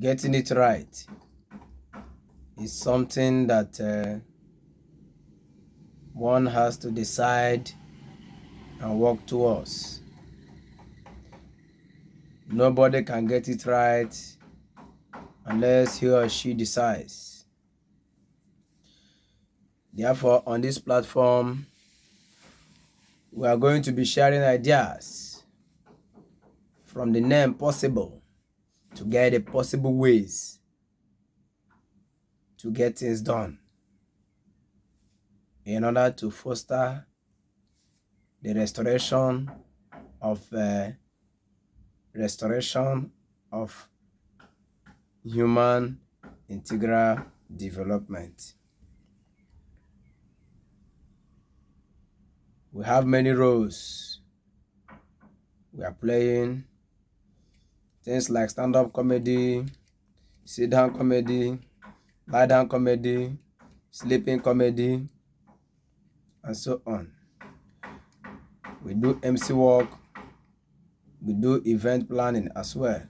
getting it right is something that one has to decide and work towards. Nobody can get it right unless he or she decides. Therefore, on this platform, we are going to be sharing ideas from the name possible to get the possible ways to get things done in order to foster the restoration of human integral development. We have many roles we are playing, things like stand-up comedy, sit-down comedy, lie-down comedy, sleeping comedy, and so on. We do MC work, we do event planning as well.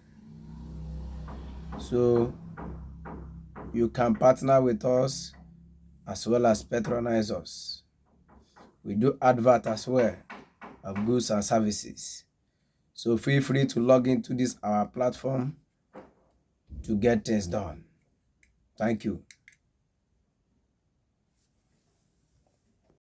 So you can partner with us as well as patronize us. We do advert as well of goods and services. So feel free to log into this our platform to get things done. Thank you.